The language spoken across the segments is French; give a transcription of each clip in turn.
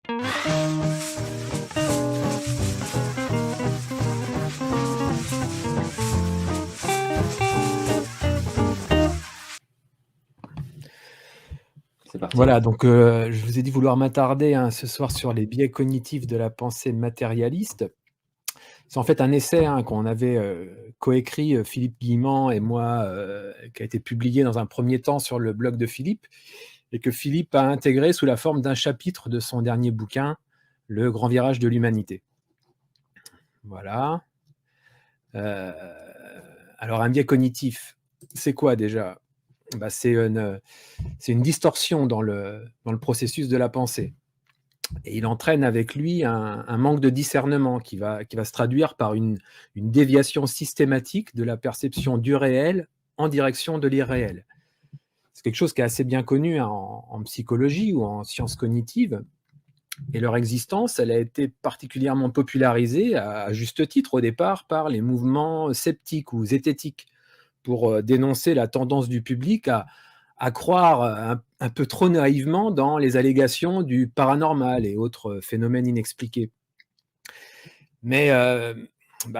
C'est parti. Voilà, donc je vous ai dit vouloir m'attarder, ce soir sur les biais cognitifs de la pensée matérialiste. C'est en fait un essai, qu'on avait, coécrit, Philippe Guillemant et moi, qui a été publié dans un premier temps sur le blog de Philippe et que Philippe a intégré sous la forme d'un chapitre de son dernier bouquin, Le grand virage de l'humanité. Voilà. Alors un biais cognitif, c'est quoi déjà? C'est une distorsion dans le processus de la pensée et il entraîne avec lui un manque de discernement qui va se traduire par une déviation systématique de la perception du réel en direction de l'irréel. C'est quelque chose qui est assez bien connu en psychologie ou en sciences cognitives et leur existence, elle a été particulièrement popularisée à juste titre au départ par les mouvements sceptiques ou zététiques pour dénoncer la tendance du public à croire un peu trop naïvement dans les allégations du paranormal et autres phénomènes inexpliqués. Mais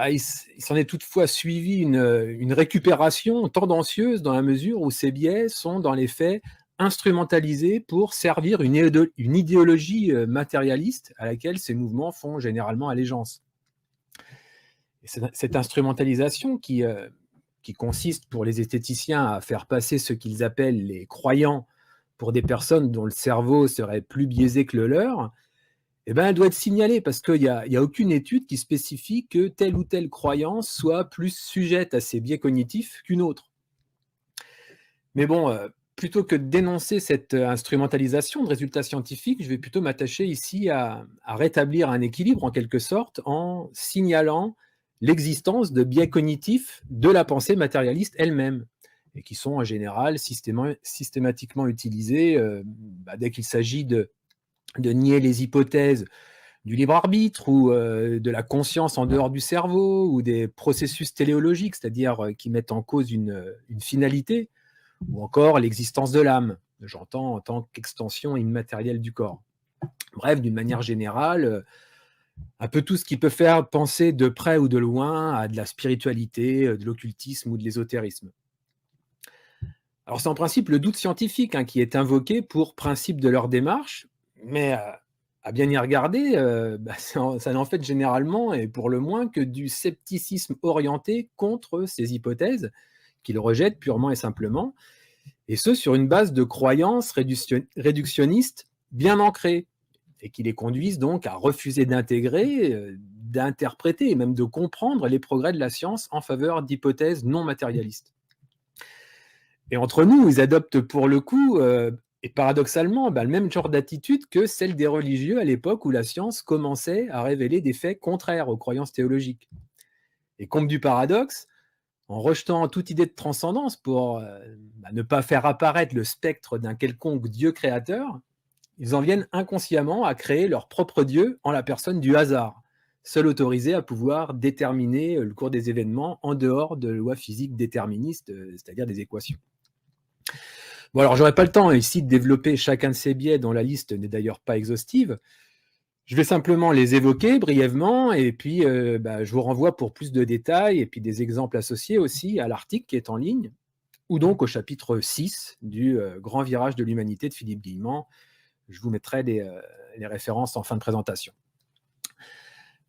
il s'en est toutefois suivi une récupération tendancieuse dans la mesure où ces biais sont, dans les faits, instrumentalisés pour servir une idéologie matérialiste à laquelle ces mouvements font généralement allégeance. Et cette instrumentalisation qui consiste pour les esthéticiens à faire passer ce qu'ils appellent les croyants pour des personnes dont le cerveau serait plus biaisé que le leur, elle doit être signalée parce qu'il n'y a aucune étude qui spécifie que telle ou telle croyance soit plus sujette à ces biais cognitifs qu'une autre. Mais bon, plutôt que de dénoncer cette instrumentalisation de résultats scientifiques, je vais plutôt m'attacher ici à rétablir un équilibre en quelque sorte en signalant l'existence de biais cognitifs de la pensée matérialiste elle-même, et qui sont en général systématiquement utilisés dès qu'il s'agit de nier les hypothèses du libre arbitre ou de la conscience en dehors du cerveau ou des processus téléologiques, c'est-à-dire qui mettent en cause une finalité, ou encore l'existence de l'âme, j'entends en tant qu'extension immatérielle du corps. Bref, d'une manière générale, un peu tout ce qui peut faire penser de près ou de loin à de la spiritualité, de l'occultisme ou de l'ésotérisme. Alors c'est en principe le doute scientifique qui est invoqué pour principe de leur démarche, mais à bien y regarder, ça n'en fait généralement et pour le moins que du scepticisme orienté contre ces hypothèses qu'ils rejettent purement et simplement, et ce sur une base de croyances réductionnistes bien ancrées, et qui les conduisent donc à refuser d'intégrer, d'interpréter et même de comprendre les progrès de la science en faveur d'hypothèses non matérialistes. Et entre nous, ils adoptent pour le coup, et paradoxalement, le même genre d'attitude que celle des religieux à l'époque où la science commençait à révéler des faits contraires aux croyances théologiques. Et comble du paradoxe, en rejetant toute idée de transcendance pour ne pas faire apparaître le spectre d'un quelconque Dieu créateur, ils en viennent inconsciemment à créer leur propre Dieu en la personne du hasard, seul autorisé à pouvoir déterminer le cours des événements en dehors de lois physiques déterministes, c'est-à-dire des équations. Bon, alors j'aurais pas le temps ici de développer chacun de ces biais dont la liste n'est d'ailleurs pas exhaustive. Je vais simplement les évoquer brièvement et puis je vous renvoie pour plus de détails et puis des exemples associés aussi à l'article qui est en ligne ou donc au chapitre 6 du Grand virage de l'humanité de Philippe Guillemant. Je vous mettrai les références en fin de présentation.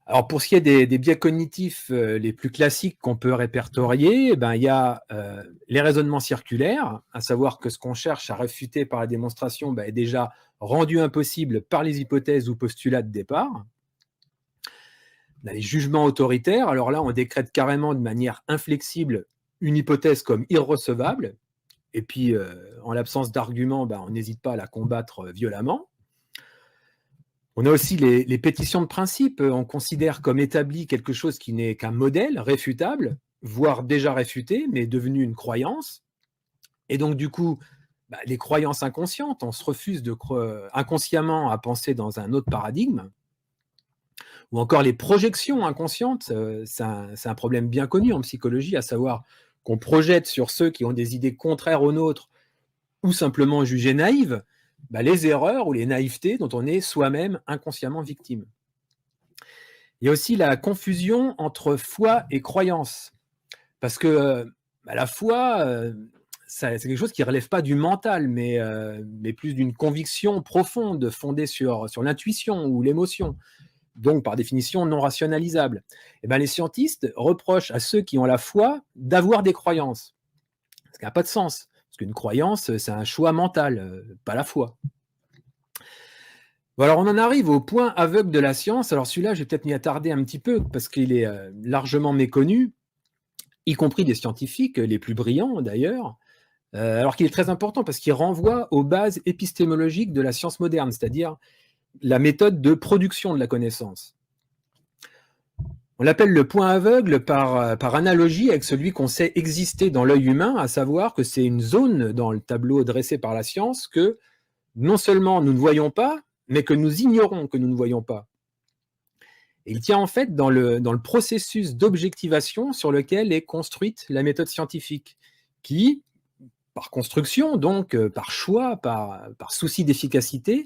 Alors pour ce qui est des biais cognitifs les plus classiques qu'on peut répertorier, il y a les raisonnements circulaires, à savoir que ce qu'on cherche à réfuter par la démonstration est déjà rendu impossible par les hypothèses ou postulats de départ. On a les jugements autoritaires, alors là on décrète carrément de manière inflexible une hypothèse comme irrecevable, et puis en l'absence d'arguments, on n'hésite pas à la combattre violemment. On a aussi les pétitions de principe. On considère comme établi quelque chose qui n'est qu'un modèle réfutable, voire déjà réfuté, mais devenu une croyance. Et donc, du coup, les croyances inconscientes, on se refuse inconsciemment à penser dans un autre paradigme. Ou encore les projections inconscientes, c'est un problème bien connu en psychologie, à savoir qu'on projette sur ceux qui ont des idées contraires aux nôtres ou simplement jugées naïves, les erreurs ou les naïvetés dont on est soi-même inconsciemment victime. Il y a aussi la confusion entre foi et croyance. Parce que la foi, c'est quelque chose qui ne relève pas du mental, mais plus d'une conviction profonde fondée sur l'intuition ou l'émotion, donc par définition non rationalisable. Et les scientistes reprochent à ceux qui ont la foi d'avoir des croyances, ce qui n'a pas de sens, parce qu'une croyance, c'est un choix mental, pas la foi. Bon, alors on en arrive au point aveugle de la science. Alors celui-là, je vais peut-être m'y attarder un petit peu, parce qu'il est largement méconnu, y compris des scientifiques, les plus brillants d'ailleurs, alors qu'il est très important parce qu'il renvoie aux bases épistémologiques de la science moderne, c'est-à-dire la méthode de production de la connaissance. On l'appelle le point aveugle par analogie avec celui qu'on sait exister dans l'œil humain, à savoir que c'est une zone dans le tableau dressé par la science que non seulement nous ne voyons pas, mais que nous ignorons que nous ne voyons pas. Et il tient en fait dans le processus d'objectivation sur lequel est construite la méthode scientifique, qui, par construction, donc par choix, par souci d'efficacité,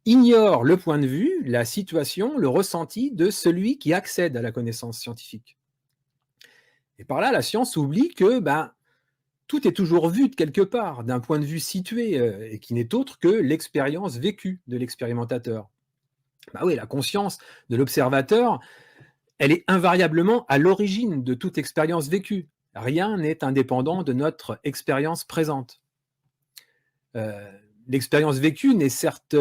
ignore le point de vue, la situation, le ressenti de celui qui accède à la connaissance scientifique. Et par là, la science oublie que tout est toujours vu de quelque part, d'un point de vue situé, et qui n'est autre que l'expérience vécue de l'expérimentateur. Oui, la conscience de l'observateur, elle est invariablement à l'origine de toute expérience vécue. Rien n'est indépendant de notre expérience présente. L'expérience vécue n'est certes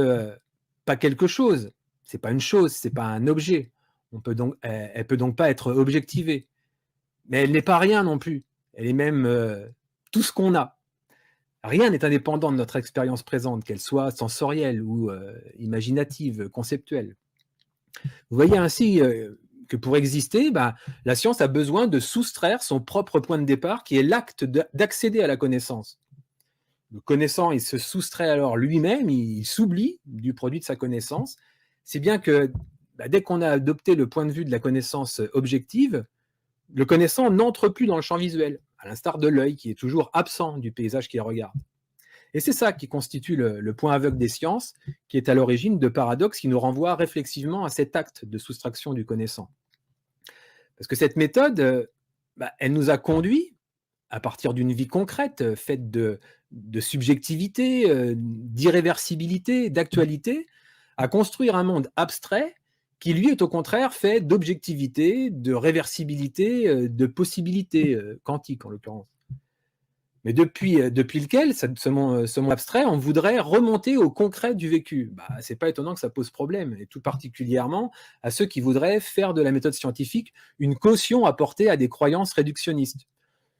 pas quelque chose, c'est pas une chose, c'est pas un objet. Elle peut donc pas être objectivée. Mais elle n'est pas rien non plus. Elle est même tout ce qu'on a. Rien n'est indépendant de notre expérience présente, qu'elle soit sensorielle ou imaginative, conceptuelle. Vous voyez ainsi que pour exister, la science a besoin de soustraire son propre point de départ, qui est l'acte d'accéder à la connaissance. Le connaissant, il se soustrait alors lui-même, il s'oublie du produit de sa connaissance, si bien que dès qu'on a adopté le point de vue de la connaissance objective, le connaissant n'entre plus dans le champ visuel, à l'instar de l'œil qui est toujours absent du paysage qu'il regarde. Et c'est ça qui constitue le point aveugle des sciences, qui est à l'origine de paradoxes qui nous renvoient réflexivement à cet acte de soustraction du connaissant. Parce que cette méthode, elle nous a conduits, à partir d'une vie concrète, faite de subjectivité, d'irréversibilité, d'actualité, à construire un monde abstrait qui, lui, est au contraire fait d'objectivité, de réversibilité, de possibilités quantiques, en l'occurrence. Mais depuis lequel, ce monde abstrait, on voudrait remonter au concret du vécu. C'est pas étonnant que ça pose problème, et tout particulièrement à ceux qui voudraient faire de la méthode scientifique une caution apportée à des croyances réductionnistes.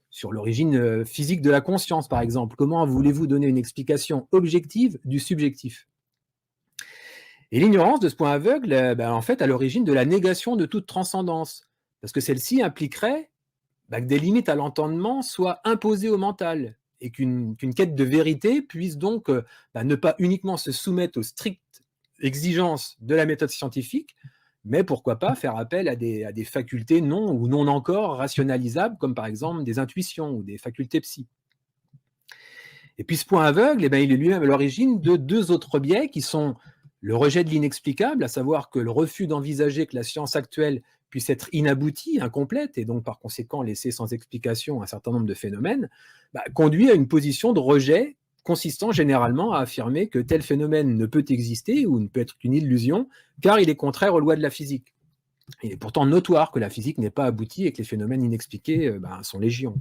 Sur l'origine physique de la conscience, par exemple. Comment voulez-vous donner une explication objective du subjectif ? Et l'ignorance de ce point aveugle, en fait, à l'origine de la négation de toute transcendance. Parce que celle-ci impliquerait que des limites à l'entendement soient imposées au mental, et qu'une quête de vérité puisse donc ne pas uniquement se soumettre aux strictes exigences de la méthode scientifique, mais pourquoi pas faire appel à des facultés non ou non encore rationalisables, comme par exemple des intuitions ou des facultés psy. Et puis ce point aveugle, il est lui-même à l'origine de deux autres biais qui sont le rejet de l'inexplicable, à savoir que le refus d'envisager que la science actuelle puisse être inaboutie, incomplète, et donc par conséquent laisser sans explication un certain nombre de phénomènes, conduit à une position de rejet consistant généralement à affirmer que tel phénomène ne peut exister ou ne peut être qu'une illusion, car il est contraire aux lois de la physique. Il est pourtant notoire que la physique n'est pas aboutie et que les phénomènes inexpliqués sont légion.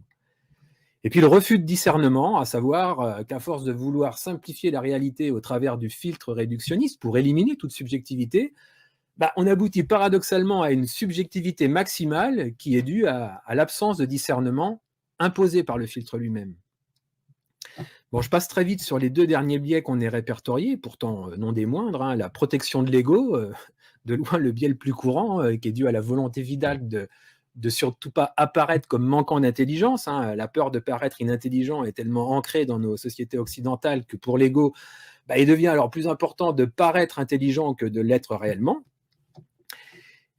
Et puis le refus de discernement, à savoir qu'à force de vouloir simplifier la réalité au travers du filtre réductionniste pour éliminer toute subjectivité, on aboutit paradoxalement à une subjectivité maximale qui est due à l'absence de discernement imposée par le filtre lui-même. Bon, je passe très vite sur les deux derniers biais qu'on ait répertoriés, pourtant non des moindres. La protection de l'ego, de loin le biais le plus courant, qui est dû à la volonté vitale de surtout pas apparaître comme manquant d'intelligence. La peur de paraître inintelligent est tellement ancrée dans nos sociétés occidentales que pour l'ego, il devient alors plus important de paraître intelligent que de l'être réellement.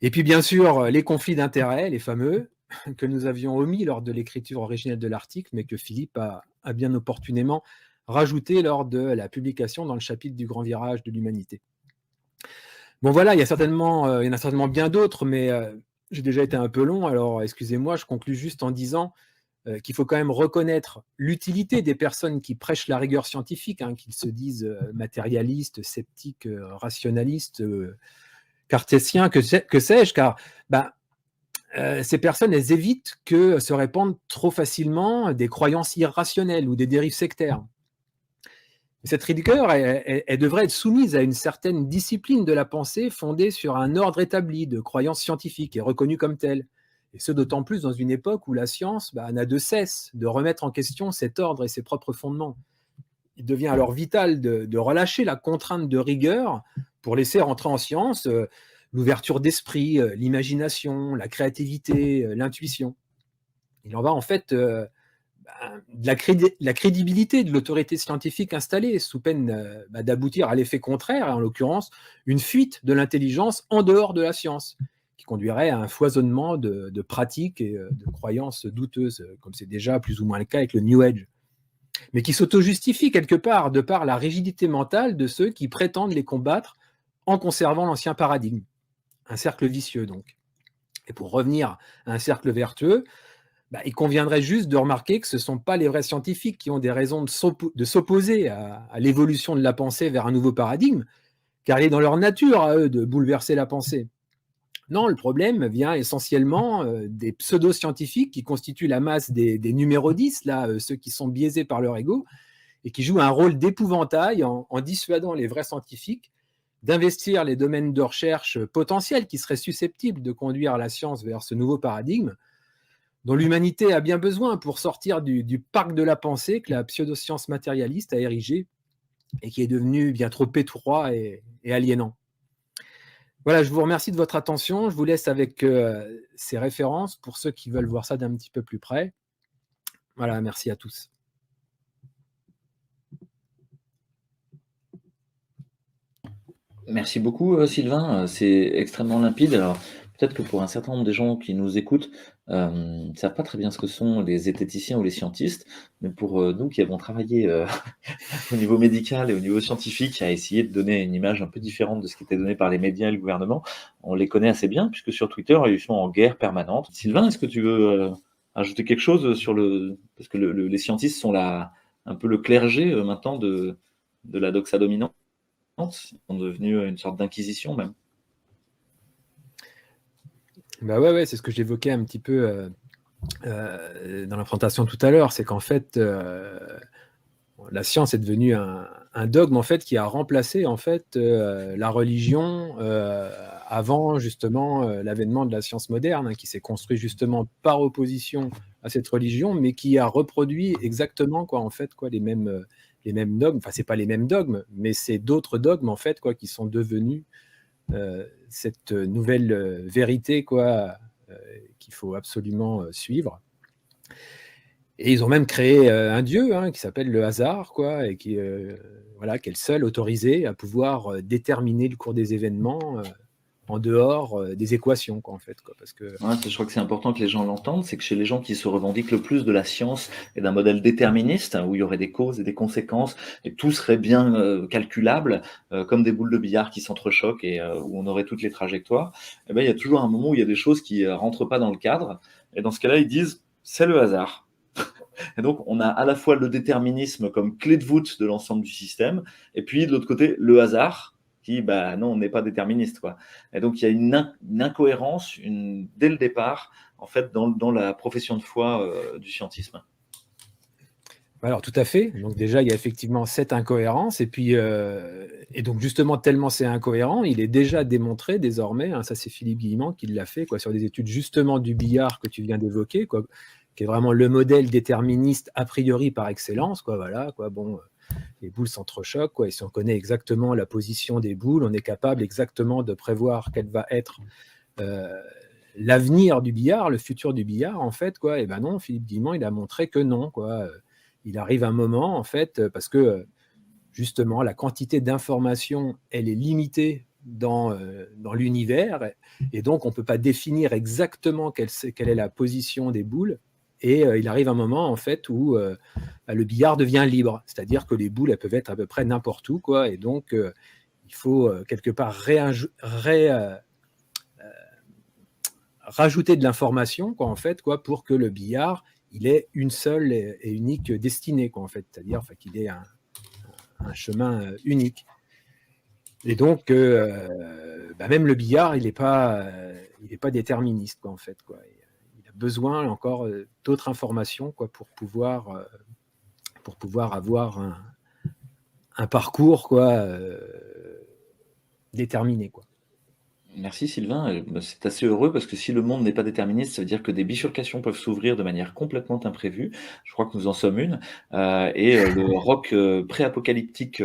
Et puis bien sûr, les conflits d'intérêts, les fameux, que nous avions omis lors de l'écriture originelle de l'article, mais que Philippe a bien opportunément rajouté lors de la publication dans le chapitre du Grand Virage de l'humanité. Bon voilà, il y en a certainement bien d'autres, mais j'ai déjà été un peu long, alors excusez-moi, je conclus juste en disant qu'il faut quand même reconnaître l'utilité des personnes qui prêchent la rigueur scientifique, hein, qu'ils se disent matérialistes, sceptiques, rationalistes, cartésiens, que sais-je, car ces personnes, elles évitent que se répandent trop facilement des croyances irrationnelles ou des dérives sectaires. Cette rigueur, elle devrait être soumise à une certaine discipline de la pensée fondée sur un ordre établi de croyances scientifiques et reconnues comme telles. Et ce, d'autant plus dans une époque où la science n'a de cesse de remettre en question cet ordre et ses propres fondements. Il devient alors vital de relâcher la contrainte de rigueur pour laisser rentrer en science l'ouverture d'esprit, l'imagination, la créativité, l'intuition. Il en va en fait de la crédibilité de l'autorité scientifique installée, sous peine d'aboutir à l'effet contraire, et en l'occurrence une fuite de l'intelligence en dehors de la science, qui conduirait à un foisonnement de pratiques et de croyances douteuses, comme c'est déjà plus ou moins le cas avec le New Age, mais qui s'auto-justifie quelque part de par la rigidité mentale de ceux qui prétendent les combattre en conservant l'ancien paradigme. Un cercle vicieux donc. Et pour revenir à un cercle vertueux, il conviendrait juste de remarquer que ce ne sont pas les vrais scientifiques qui ont des raisons de s'opposer à l'évolution de la pensée vers un nouveau paradigme, car il est dans leur nature à eux de bouleverser la pensée. Non, le problème vient essentiellement des pseudo-scientifiques qui constituent la masse des numéros 10, là, ceux qui sont biaisés par leur ego, et qui jouent un rôle d'épouvantail en dissuadant les vrais scientifiques d'investir les domaines de recherche potentiels qui seraient susceptibles de conduire la science vers ce nouveau paradigme, dont l'humanité a bien besoin pour sortir du parc de la pensée que la pseudoscience matérialiste a érigé et qui est devenu bien trop étroit et aliénant. Voilà, je vous remercie de votre attention. Je vous laisse avec ces références pour ceux qui veulent voir ça d'un petit peu plus près. Voilà, merci à tous. Merci beaucoup, Sylvain. C'est extrêmement limpide. Alors, peut-être que pour un certain nombre des gens qui nous écoutent, ne savent pas très bien ce que sont les zététiciens ou les scientistes, mais pour nous qui avons travaillé au niveau médical et au niveau scientifique à essayer de donner une image un peu différente de ce qui était donné par les médias et le gouvernement, on les connaît assez bien, puisque sur Twitter, ils sont en guerre permanente. Sylvain, est-ce que tu veux ajouter quelque chose sur le... Parce que les scientistes sont là, un peu le clergé maintenant de la doxa dominante, sont devenus une sorte d'inquisition même. Ouais, c'est ce que j'évoquais un petit peu dans la présentation tout à l'heure, c'est qu'en fait, la science est devenue un dogme en fait qui a remplacé en fait la religion avant justement l'avènement de la science moderne, hein, qui s'est construit justement par opposition à cette religion, mais qui a reproduit exactement les mêmes dogmes. Enfin, c'est pas les mêmes dogmes, mais c'est d'autres dogmes en fait qui sont devenus cette nouvelle vérité qu'il faut absolument suivre. Et ils ont même créé un dieu qui s'appelle le hasard, et qui est le seul autorisé à pouvoir déterminer le cours des événements en dehors des équations, parce que... Ouais, je crois que c'est important que les gens l'entendent, c'est que chez les gens qui se revendiquent le plus de la science et d'un modèle déterministe, où il y aurait des causes et des conséquences, et tout serait bien calculable, comme des boules de billard qui s'entrechoquent et où on aurait toutes les trajectoires, et ben, il y a toujours un moment où il y a des choses qui rentrent pas dans le cadre, et dans ce cas-là, ils disent « c'est le hasard ». Et donc, on a à la fois le déterminisme comme clé de voûte de l'ensemble du système, et puis de l'autre côté, le hasard, qui, non, on n'est pas déterministe, quoi. Et donc, il y a une incohérence dès le départ, en fait, dans la profession de foi du scientisme. Alors, tout à fait. Donc, déjà, il y a effectivement cette incohérence. Et puis, et donc, justement, tellement c'est incohérent, il est déjà démontré désormais, ça c'est Philippe Guillemant qui l'a fait, sur des études justement du billard que tu viens d'évoquer, qui est vraiment le modèle déterministe a priori par excellence, les boules s'entrechoquent, et si on connaît exactement la position des boules, on est capable exactement de prévoir quel va être l'avenir du billard, le futur du billard, en fait, et ben non, Philippe Guillemant, il a montré que non, il arrive un moment, en fait, parce que justement, la quantité d'informations, elle est limitée dans l'univers, et donc on ne peut pas définir exactement quelle est la position des boules. Et il arrive un moment, en fait, où le billard devient libre. C'est-à-dire que les boules, elles peuvent être à peu près n'importe où, quoi. Et donc, il faut quelque part rajouter de l'information, quoi, en fait, quoi, pour que le billard, il ait une seule et unique destinée, quoi, en fait. C'est-à-dire qu'il ait un chemin unique. Et donc, même le billard, il n'est pas déterministe, quoi, en fait, quoi. Il a besoin encore d'autres informations, quoi, pour pouvoir avoir un parcours, quoi, déterminé, quoi. Merci Sylvain. C'est assez heureux parce que si le monde n'est pas déterministe, ça veut dire que des bifurcations peuvent s'ouvrir de manière complètement imprévue. Je crois que nous en sommes une. Le rock pré-apocalyptique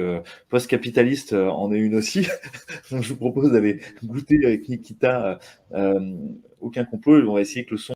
post-capitaliste en est une aussi. Donc je vous propose d'aller goûter avec Nikita Aucun complot. On va essayer que le son